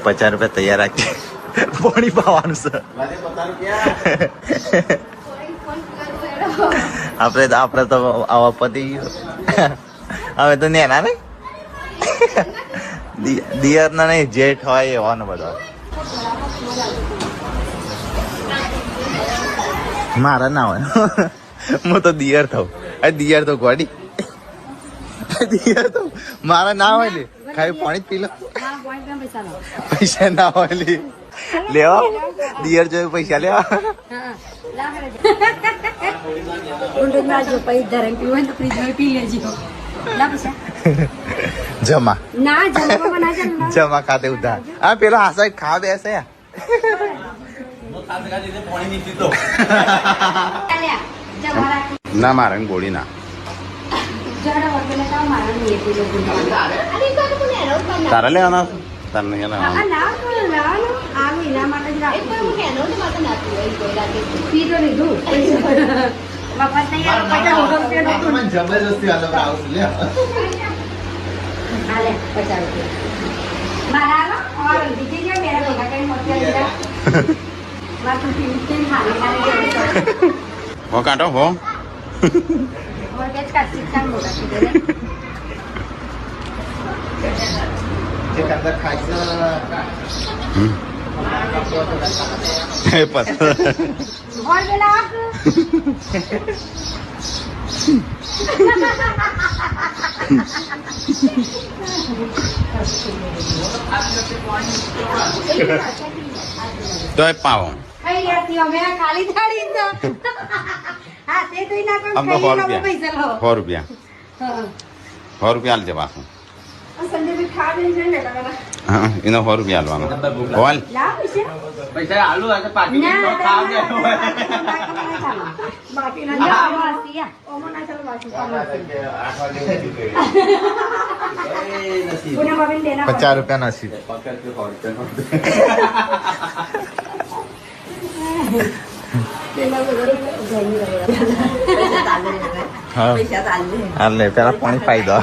50 રૂપિયા તૈયાર રાખજે પાણી પાવાનું છે આપણે તો આવા પતિ હવે તો નેના ને દિયર ના નહીં જેઠ હોય એવાનો બધા મારા ના હોય હું તો દિયર થઉં દિયર તો ગોડી દિયર તો મારા ના હોય લે ખાલી પાણી જ પી લો પૈસા ના હોય લે લેવા દિયર જોયું પૈસા લેવા જમા જમા ખાતે ઉધાર હા પેલો હાસા ખા બેસે ના મારે ગોળી ના તારા લેવાના તાર નહીં હો કાઢો હો તો પાવો ખાલી થાળી ₹100 આલજે પાછું હા એનો ₹100 આલવાનો બોલ પૈસા આલુ ₹50 નસીબ હા લે પેલા પાણી પાઈ દો